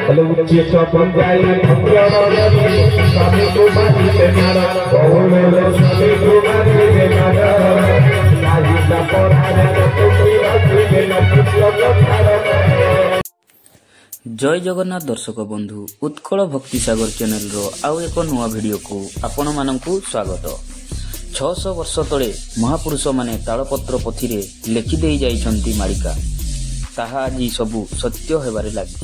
Hello उच्च पंजाई स्वामी को मारी से मारा बहुल स्वामी को मारी से मारा नाही ता परारा तो कोई राखी के न पुस्तक धारा। जय जगन्नाथ दर्शक बंधु उत्कल भक्ति सागर चैनल रो आउ एक नुआ वीडियो को आपण मानकु स्वागत। 600 वर्ष तले महापुरुष माने तालपत्र पोथी रे लिखि देई जाइछंती मालिका ताहा आज सबु सत्य हेबारे लागि।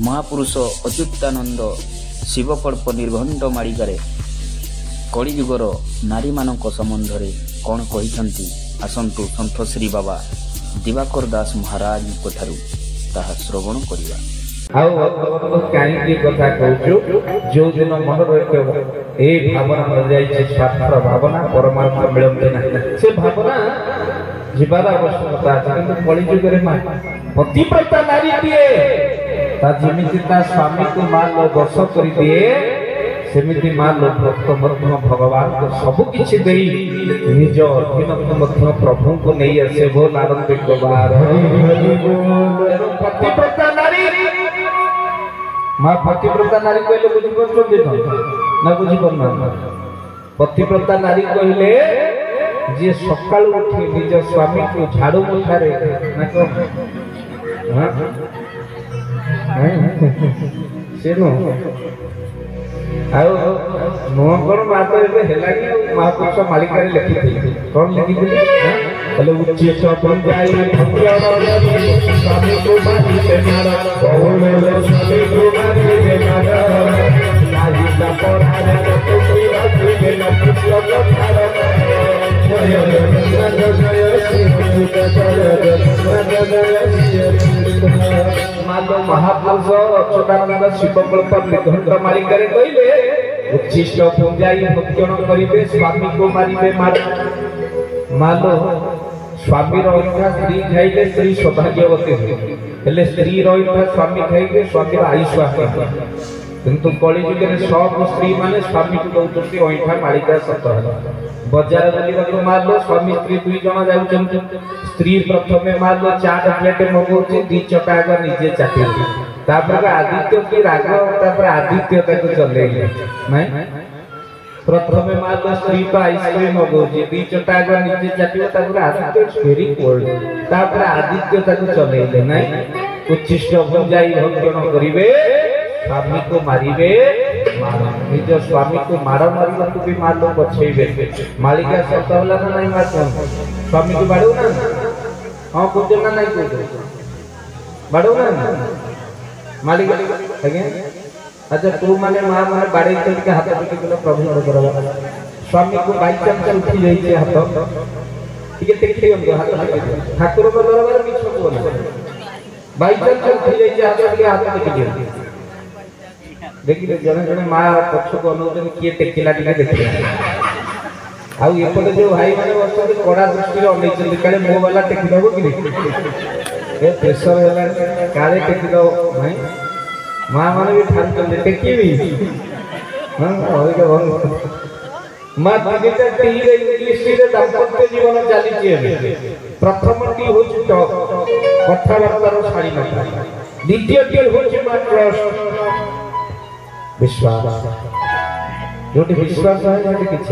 महापुरुष अच्युतानंद शिवकल्प निर्घंट मालिका रे कलियुगर नारी मानक संबंध रे कोन कहिछंती आसंतु संत श्री बाबा दिवाकर दास महाराज कोठारु ताहा श्रवण करिवा। कहीं कथा कहूँ जो दिन मन ए भावना मिल जाए स्वार्थ भावना परमात्मा मिलते ना से भावना जीवार आवश्यकता अच्छे कलिजुगे पतिव्रता नारी दिए जमी स्वामी को माँ लो वर्ष कर दिए सेमिति माँ लो भक्त भगवान को सब किछि निज अधीन प्रभु को नहीं आसे बोल आरंभिक पतिव्रता नारी माँ पतिव्रता नारी कहले बुझी पड़छन्ती ना बुझी पड़ना। पतिव्रता नारी कहले जे सकाळु उठी निज स्वामी को झाड़ू मुठारे ना को से नो आउ नो कोन बात एबे हेला कि महापुरुष मालिका रे लिखिथि कोन लिखिथि हेलो उच्च पंजाई स्वामी को मारी से मारा बहुल स्वामी को मारी से मारा नाही ता परारा तो कोई राखी के न पुस्तक धारा। मालो महापुरुष अच्युतानंद शिवकल्प निर्घंट मालिका रे कहले उच्छिष्ट पूजाई भक्षण करिवे स्वामी को मारिवे मालो स्वामी रहिथा स्त्री खाइले स्त्री सौभाग्यवती हेले स्त्री रहिथा स्वामी खाइले स्वामी आयुष्मान किंतु कलिजुगे सब स्त्री माने स्वामी को दौचंती ओइठा मालिका सत बजार गलिबाको मारलो स्वामी स्त्री दुई जण जाउचंती स्त्री प्रथमे मारलो चाट प्लेट मगौची दी चटाग निजे चाटी तापर आदित्य की राग तापर आदित्य ताको चलेइले नै प्रथमे मारलो स्त्री को आइसक्रीम मगौची दी चटाग निजे चाटी तापर आदित्य वेरी कोल्ड तापर आदित्य ताको चलेइले नै उच्छिष्ट भुजाई भक्षण करिवे स्वामी को मारिवे निज स्वामी को मार मारिबा को भी मार लो बचेबे मालिका सत होला ना नहीं मार स्वामी को बाड़ो ना हां कुछ ना नहीं कुछ बाड़ो ना मालिका आगे अच्छा तू माने मां माने बाड़े के हाथ टिके बोला प्रभु नर करबा स्वामी को बाई चांस उठी जाई छे हाथ टिके देखियो हाथ टिके ठाकुर को दरबार मिछ बोला बाई चांस उठी जाई छे हाथ टिके दियो देखिए जने जने माँ पक्ष को अनुजन किए टेकिला टिके देखिए आउ एपटे जो भाई माने बसते कड़ा दृष्टि अनेचंती काले मो वाला टेकी दबो कि ए प्रेशर होला काले टेकी दो भाई माँ माने भी ठान चंदे टेकीबी हां होय के भन माँ दिनेटा टीरे इंग्लिश रे दाम्पत्य जीवन चाली छे प्रथम टी होछ तो कथावार्तार साड़ी न द्वितीय टी होछ माँ ट्रस्ट विश्वास जो विश्वास है जो किछ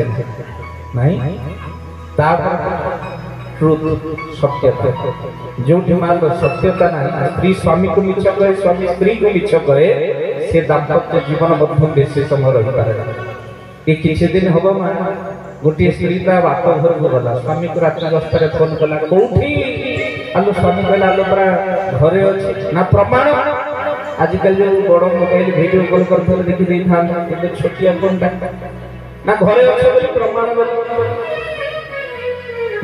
नहीं तापर ट्रुथ सत्यता जो मान लो सत्यता नहीं स्त्री स्वामी को मिछ करे स्वामी स्त्री को मिछ करे से दाम्पत्य जीवन मध्य बेसी समय रहि पारे कि किछ दिन होबो मा गोटी स्त्री ता बाप घर को गला स्वामी को रात 10 रे फोन कला कोठी आलो स्वामी कहला आलो परा घरे अछि ना प्रमाण आजकल जो बड़ मोबाइल वीडियो कॉल करते देखि दे था कि छोटिया कोनटा ना घरे अछि बोली प्रमाण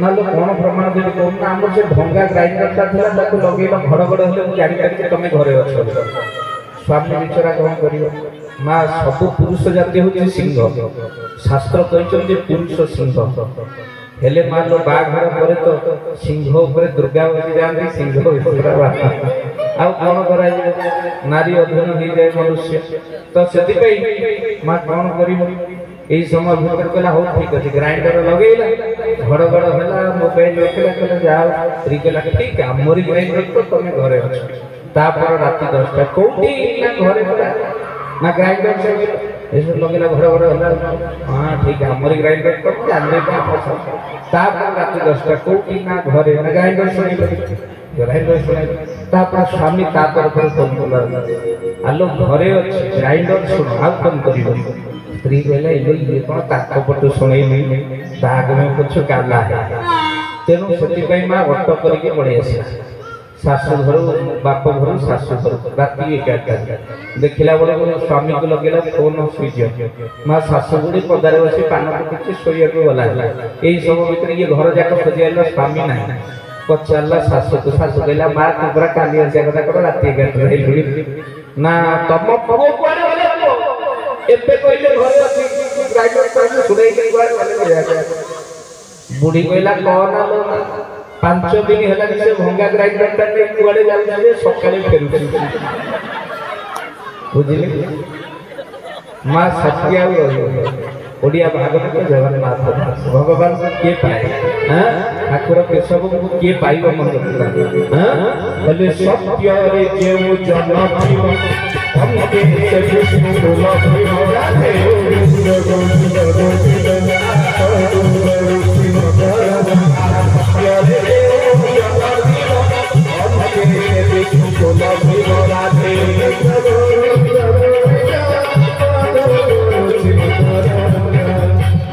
ना लो कोन प्रमाण दे कोन ना हमर से भंगा ग्राइंडर ता थला ताको लगेला घड़गड़ हेले मु जानि कि तमे घरे अछो स्वामी विचारा कोन करियो मां सब पुरुष जाति होछि सिंह शास्त्र कहचन जे पुरुष सिंह हेले मान लो बाघर परे तो सिंह ऊपर दुर्गा बसी जांती सिंह ऊपर आ कोन कराई नारी अधीन हो जाए मनुष्य तो सेति पई मां कोन करिवो एई समय भीतर कला हो ठीक अछि ग्राइंडर लगेला घड़गड़ होला मोबाइल देखला कला जाओ रिकेला ठीक है मोरी ग्राइंडर तो तमे घरे अछि तापर राति 10टा कोठी ना घरे ना ग्राइंडर से ऐसे लगेला घर घर होला हां ठीक है हमर ग्राइंडर तो जानले का पसंद तापर राति 10टा कोठी ना घरे ना ग्राइंडर से ग्राइंडर से तापर स्वामी तापर पर फोन कला आलो घरे अछि ग्राइंडर सुन आउ फोन करियो स्त्री कहला ये कोन ताको पटु सुनै नै दाग में कुछ काला है तेनु सती पई मा वट करके पड़े आसी सासु घर बाप घर सासु घर राति 11टा देखिला बड़े स्वामी को लगेला फोन स्विच मा सासु गुडी पदारे बसी पान पकछि सोया को गला एई सब भीतर ये घर जाक खोजियाला स्वामी नाही पचारला सासु को सासु कहला मा कुबरा काली आसी कथा कर राति 11टा हेलुडी ना तम पगो कोडे गले एते कहले घरे अछि ग्राइंडर पर सुनै के बार गले बुढ़ी कहला कौन आलो 5 दिन होला से भंगा ग्राइंडर टा के कुआडे जाउछे सकाळे फेरुछि बुझिले मां सत्या रहियो ओडिया भागवत जगन्नाथ भगवान के पाए हां ठाकुर केशव को के पाइबो मन हां बोले सत्य रे जेउ जन्म जीव हम के विष्णु बोला राधे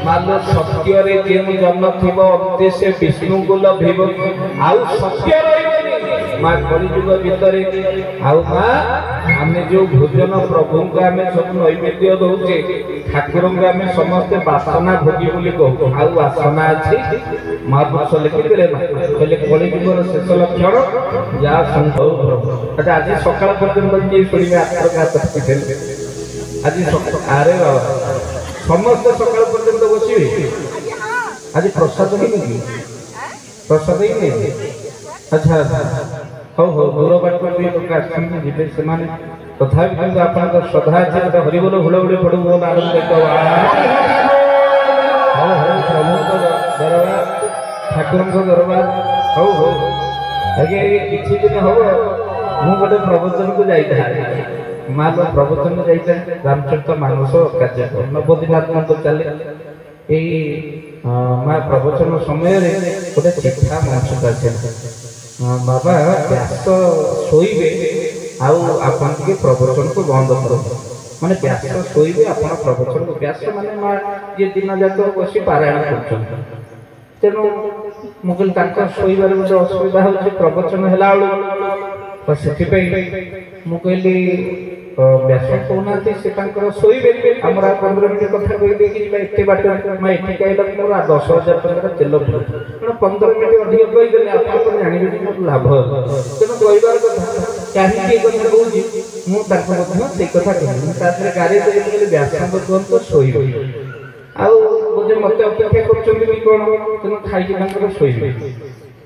मानो सत्य रे जेउ जन्म थिबो अंते से विष्णु को लभिबो आउ सत्य रहिबो मां कलिजुग भितरे आउ मां हमें जो भोजन प्रभु को हमें सब नैवेद्य दउचे ठाकुर को हमें समस्त वासना भोगी बोली कहू आउ वासना अछि महापुरुष लिखिले ना कहले कलिजुग रो शेष लक्षण या संभव प्रभु अच्छा आज सकाळ पर्यंत जे सुनिबे आत्मघात किथिल आज अरे बाबा समस्त सकाळ पर्यंत बसिबे आज प्रसाद नहीं प्रसाद ही नहीं अच्छा हो दूर बाट भी लोक आछन जिबे समान तथापि किंतु आपन श्रद्धा अछि त हरि बोल हुलहुली पडु बोल आरंभ करतो हो प्रभु को दरबार ठाकुर को दरबार हो आगे किछि दिन हो मु गोटे प्रवचन को जाइता मां को प्रवचन जाइता रामचरित मानस कार्यक्रम नवदिनात्मक तो चले ए मां प्रवचन समय रे गोटे चिठा मंच कर बाबा व्यास शोइबे आउ आपन के प्रवचन को बंद करो माने व्यास शोइबे आपन प्रवचन को व्यास माने मा ये दिन जाक बसी पारायण करछन तेनो मुगल ताका शोइबार गोटे असुविधा होछि प्रवचन हला तो सेति पे मु कहली व्यास कोनाते से तांकर शोइबे हमरा 15 मिनिट कथा कहि दे कि एते बाट मैं एठी कहला मोर 10000 टका तेल पड़ो 15 मिनिट अधिक कहि देले आपन को जानिबे कि मोर लाभ तेनो कहिबार कथा काहे के कथा कहूजी मु तांको मध्य से कथा कहली ताथरे गारे से कहले व्यास को कोन तो शोइबे आउ जे मते अपेक्षा करछन कि कोन तेनो खाइ कि तांकर शोइबे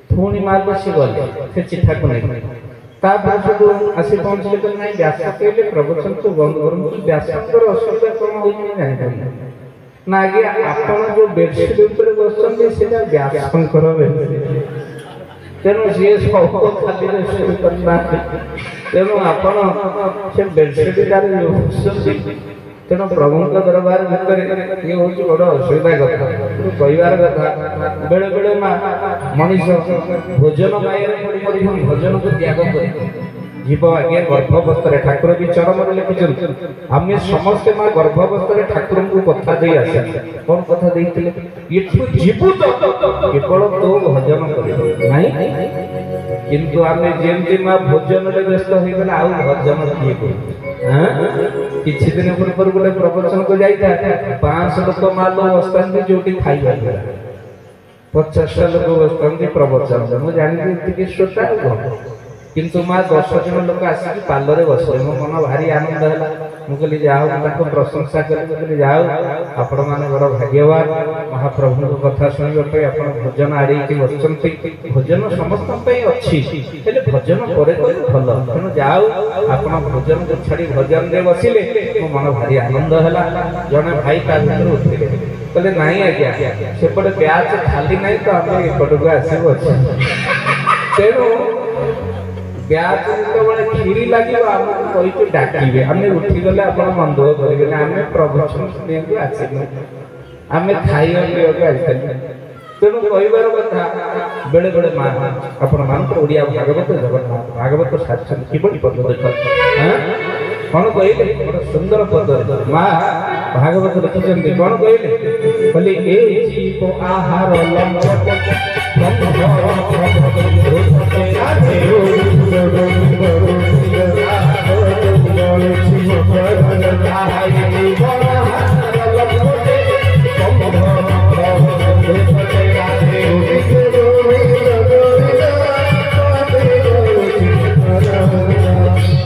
पुणी मार बसी गले से चिठा को नहीं ता भाषा को आसी पहुंचले तो नहीं व्यास कहले प्रवचन को बंद करन व्यास कर असुविधा कोन होई नहीं जानि ना आगे आपण जो बेडशीट ऊपर बसछन सेटा व्यास शंकर तेनो जे सब खाली शुरू करना तेनो आपण से बेडशीट दारे बसछन तेनो प्रभु का दरबार भीतर ये होची बड़ असुविधा कथा कहिबार कथा बेले बेले मा मनीष भोजन पाइरे पड़ी भोजन को त्याग करे जीव आगे गर्भावस्था ठाकुर भी चरम लिखिछन हमें समस्त मां गर्भावस्था ठाकुर को कथा दे आसे कोन कथा देइतिले एठु जीवु तो केवल तो भोजन करे नहीं किंतु हमें जेमति मां भोजन रे व्यस्त होई गला आउ भोजन किए को हां किछि दिन पूर्व गोटे प्रवचन को जाइता 500 लोक मालो अवस्थान जोटी खाइबा 50 लोक अवस्थान प्रवचन मु जानि कि श्रोता किंतु मां 10 जन लोक आसी पालरे बसले मो मन भारी आनंद हला मु कहली जाओ ताको प्रशंसा करली जाओ आपण माने बड़ भाग्यवान महाप्रभु को कथा सुनिबा पे आपण भोजन आड़ी कि बसचंती भोजन समस्त पे अछि हेले भोजन करे तो भलो तनो जाओ आपण भोजन को छाड़ी भोजन रे बसिले मो मन भारी आनंद हला जने भाई ता भीतर उठिले कहले नाही आज्ञा सेपटे ब्याज खाली नाही तो हम एपट को आसीबो तेनो ବ୍ୟାଚ ଯେତେବେଳେ କ୍ଷୀରି ଲାଗିବ ଆମକୁ କହିଛୁ ଡାକିବେ ଆମେ ଉଠିଗଲେ ଆପଣ ମନ ଦୁଃଖ କରିବେନି ଆମେ ପ୍ରବଚନ ଶୁଣିବାକୁ ଆସିବୁ ଆମେ ଖାଇବା ପିଇବାକୁ ଆସିଥିଲୁ ତେଣୁ କହିବାର କଥା ବେଳେ ବେଳେ ମା ଆପଣ ମାନଙ୍କର ଓଡ଼ିଆ ଭାଗବତ ଜଗନ୍ନାଥ ଭାଗବତ ସାରିଛନ୍ତି କିଭଳି ପଦ ଦେଖନ୍ତୁ କଣ କହିଲେ ଗୋଟେ ସୁନ୍ଦର ପଦ ମା ଭାଗବତ ଲେଖିଛନ୍ତି କଣ କହିଲେ କହିଲେ ଏ ଜୀବ ଆହାର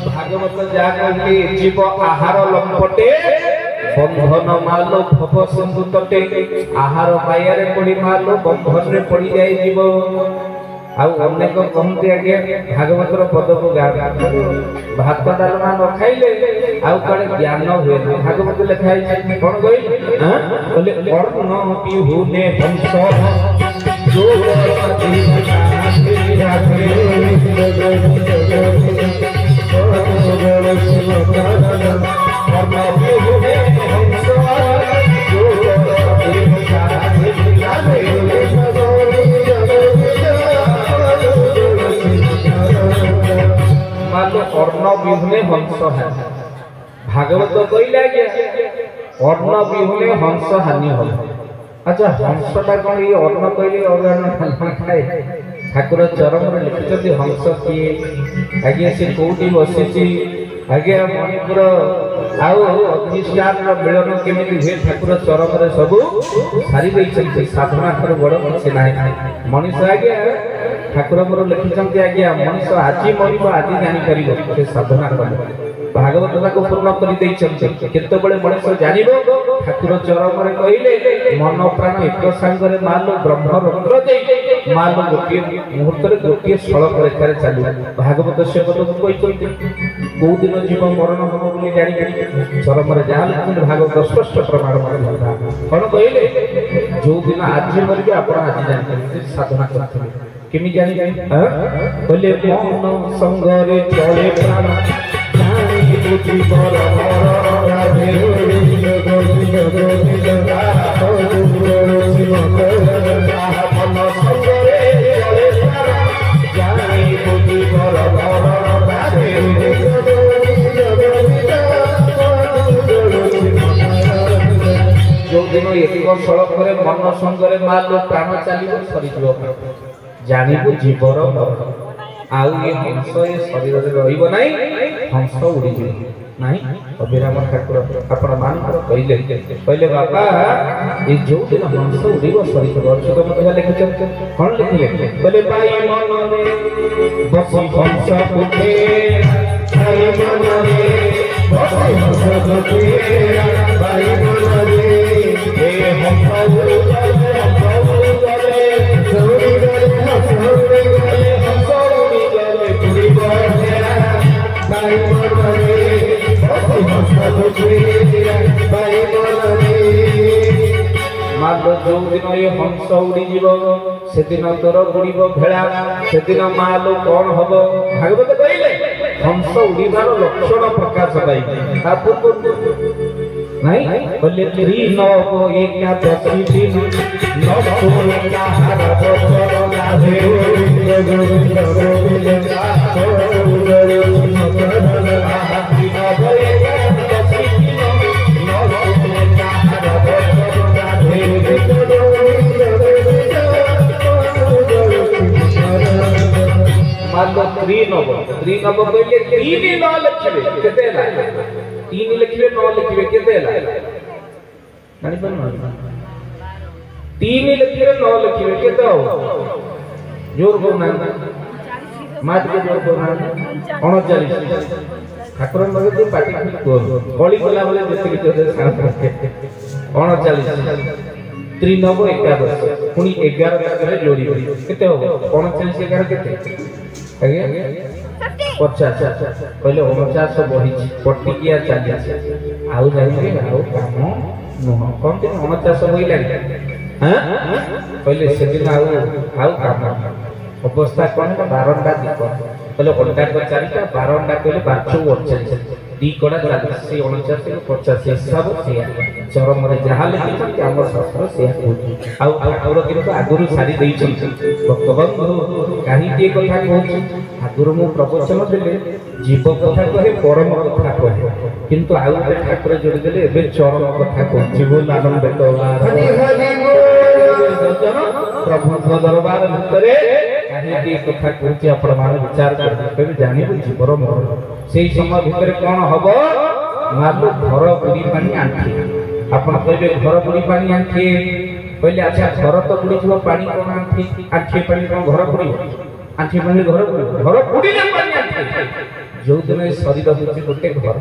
ଭାଗବତ ଯାହା କହିଲେ ଜୀବ ଆହାର ଲମ୍ପଟେ ବନ୍ଧନ ମାଲୋ ଭବ ସିନ୍ଧୁ ତଟେ ଆହାର ପାଇବାରେ ପଡି ମାଲୋ ବନ୍ଧନରେ ପଡି ଯାଇ ଯିବ ଆଉ ଅନେକ କହନ୍ତି ଆଜ୍ଞା ଭାଗବତର ପଦକୁ ଭାତ ଡାଲମା ନ ଖାଇଲେ ଆଉ କୁଆଡେ ଜ୍ଞାନ ହୁଏ ନା ଭାଗବତ ଲେଖା ହେଇଛି କଣ କହିଲେ ଅର୍ଣ୍ଣ ବିହୁନେ ହଂସ অর্ণ বিহুনে হংস হানি ভাগবত কইলে আজ্ঞা অর্ণ বিহুনে হংস হানি হল আচ্ছা হংসটা কোন এই অর্ণ কইলে অর্গান খায় ঠাকুর চরমরে লিখিଛନ୍ତି হংস কিଏ আজ্ঞা সে কোউটি বসিছি আজ্ঞা মণিপুর ଆଉ ଅଧିଷ୍ଠାନର ମିଳନ କେମିତି ହୁଏ ଠାକୁର ଚରମରେ ସବୁ ସାରି ଦେଇଛନ୍ତି ସାଧନା ଠାରୁ ବଡ଼ କିଛି ନାହିଁ ମଣିଷ ଆଜ୍ଞା ଠାକୁରଙ୍କର ଲେଖିଛନ୍ତି ଆଜ୍ଞା ମଣିଷ ଆଜି ମରିବ ଆଜି ଜାଣିପାରିବ ସେ ସାଧନା କଲେ ଭାଗବତ ତାକୁ ପୂର୍ଣ୍ଣ କରି ଦେଇଛନ୍ତି କେତେବେଳେ ମଣିଷ ଜାଣିବ ଠାକୁର ଚରମରେ କହିଲେ ମନ ପ୍ରାଣ ଏକ ସାଙ୍ଗରେ ମାଲୋ ବ୍ରହ୍ମରନ୍ଧ୍ର ଦେଇ ମାଲୋ ଗୋଟିଏ ମୁହୂର୍ତ୍ତରେ ଗୋଟିଏ ସଳକ ରେଖାରେ ଚାଲିବ ଭାଗବତ ସେ ପଦକୁ କହିଛନ୍ତି କୋଉ ଦିନ ଜୀବ ମରଣ ହବ ବୋଲି ଜାଣିପାରିବେ ଚରମରେ ଯାହା ଲେଖିଛନ୍ତି ଭାଗବତ ସ୍ପଷ୍ଟ ପ୍ରମାଣ କଣ କହିଲେ ଯୋଉ ଦିନ ଆଜି ମରିବେ ଆପଣ ଆଜି ଜାଣିପାରିବେ ସାଧନା କରିଥିଲେ କେମିତି ଜାଣିବେ କହିଲେ ମନ ସଙ୍ଗରେ ଚଳେ ପ୍ରାଣ ଯୋଉଦିନ ଏକ ସଳଖରେ ମନ ସଙ୍ଗରେ ମାଲୋ ପ୍ରାଣ ଚାଲିବ ସରିଯିବ ଜାଣିବୁ ଜୀବର ଆଉ ଏ ହଂସ ଏ ଶରୀରରେ ରହିବ ନାହିଁ ହଂସ ଉଡ଼ିଯିବ ନାହିଁ ଅଭିରାମ ଠାକୁର ଆପଣ ମାନଙ୍କର କହିଲେ କହିଲେ ବାପା ଏ ଯୋଉଦିନ ହଂସ ଉଡ଼ିବ ସରିଯିବ ଅଚ୍ୟୁତ ମଧ୍ୟ ଲେଖିଛନ୍ତି କଣ ଲେଖିଲେ କହିଲେ ବାଇ ମନରେ ବସି ହଂସ ଉଠେ ବାଇ ମନରେ ବସି ହଂସ ଉଠେ ବାଇ ମନରେ ଏ ହଂସ ଉଡ଼ିଗଲେ ହଂସ ଉଡ଼ିଗଲେ ଉଡ଼ିଗଲେ ହଂସ ଉଡ଼ିଗଲେ ହଂସ ଉଡ଼ିଗଲେ ଉଡ଼ିବ ବାଇ ମନରେ ବସି ହଂସ ଉଠେ ବାଇ ମନରେ ମାଲୋ ଯୋଉଦିନ ଏ ହଂସ ଉଡ଼ିଯିବ ସେଦିନ ତୋର ବୁଡ଼ିବ ଭେଳା ସେଦିନ ମାଲୋ କଣ ହବ ଭାଗବତ କହିଲେ ହଂସ ଉଡ଼ିବାର ଲକ୍ଷଣ ପ୍ରକାଶ ପାଇ ତା ପୂର୍ବରୁ ନାଇଁ କହିଲେ ତ୍ରି ନବ ଏକାଦଶୀ ଦିନ ନବୋ କାହାର ବଚନ ଲାଭେ ଗୋବିନ୍ଦ ଗୋବିନ୍ଦ ତ୍ରିନବ କହିଲେ ତିନି ନ ଲେଖିବେ କେତେ ହେଲା ତିନି ଲେଖିବେ ନ ଲେଖିବେ କେତେ ହେଲା ଜାଣିପାରୁନ ତିନି ଲେଖିବେ ନ ଲେଖିବେ କେତେ ହବ ଜୋର କହୁନାହାନ୍ତି ମା ଟିକେ ଜୋର କହୁନାହାନ୍ତି 39 ଠାକୁରଙ୍କ ପାଖରେ ପାଟି କୁହନ୍ତୁ କଳି କଲା ବେଳେ ଯେତିକି 39 ତ୍ରିନବ ଏକାଦଶ ପୁଣି 11 ପାଖରେ ଯୋଡ଼ିବେ କେତେ ହବ 39 11 କେତେ ଆଜ୍ଞା 50 କହିଲେ 49 ବଢିଛି ପଟିକିଆ ଚାଲିଛି ଆଉ ଜାଣିବେ ଆଉ କାମ ନୁହଁ କଣ 49 ବହିଲାଣି କହିଲେ ସେଦିନ ଆଉ କାମ ଅବସ୍ଥା କଣ ବାରଣ୍ଡା ଦୀପ କହିଲେ ଅଣ୍ଡା ଚାରିଟା 12 ଅଣ୍ଡା କହିଲେ 12 ଦି କଡ଼ା 40 49 50 ହିସାବ ସେଇଆ ଚରମରେ ଯାହା ଲେଖିଛନ୍ତି ଆମ ଶାସ୍ତ୍ର ସେଇଆ କହୁଛି। ଆଉ ଠାକୁର କିନ୍ତୁ ଆଗରୁ ସାରି ଦେଇଛନ୍ତି ଭକ୍ତବନ୍ଧୁ କାହିଁକି ଏ କଥା କହୁଛି ଆଗରୁ ମୁଁ ପ୍ରବଚନ ଦେଲେ ଜୀବ କଥା କହେ ପରମ କଥା କହେ କିନ୍ତୁ ଆଉ ଗୋଟେ ଠାକୁର ଯୋଡ଼ି ଦେଲେ ଏବେ ଚରମ କଥା କହୁଛି ବୋଲ ଆନନ୍ଦ ପ୍ରଭୁଙ୍କ ଦରବାର ଭିତରେ କାହିଁକି ଏ କଥା କହୁଛି ଆପଣ ମାନେ ବିଚାର କରିବେ ଜାଣିବୁ ଜୀବର ମରଣ ସେଇ ସମୟ ଭିତରେ କଣ ହବ ମାଲୁ ଘର ବୁଡ଼ି ପାଣି ଆଣ୍ଠି ଆପଣ କହିବେ ଘର ବୁଡ଼ି ପାଣି ଆଣ୍ଠି କହିଲେ ଆଚ୍ଛା ଘର ତ ବୁଡ଼ିଯିବ ପାଣି କଣ ଆଣ୍ଠି ଆଣ୍ଠି ପାଣି କଣ ଘର ବୁଡ଼ିବ ଆଣ୍ଠି ପାଣି ଘର ବୁଡ଼ିଲେ ପାଣି ଆଣ୍ଠି ଯୋଉଦିନ ଶରୀର ହେଉଛି ଗୋଟେ ଘର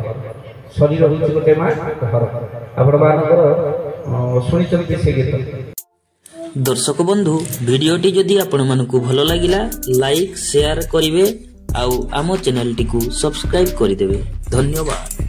ଶରୀର ହେଉଛି ଗୋଟେ ମା ଘର ଆପଣ ମାନଙ୍କର ଶୁଣିଛନ୍ତି ସେ ଗୀତ। ଦର୍ଶକ ବନ୍ଧୁ ଭିଡ଼ିଓଟି ଯଦି ଆପଣମାନଙ୍କୁ ଭଲ ଲାଗିଲା ଲାଇକ୍ ସେୟାର କରିବେ ଆଉ ଆମ ଚ୍ୟାନେଲଟିକୁ ସବସ୍କ୍ରାଇବ୍ କରିଦେବେ। ଧନ୍ୟବାଦ।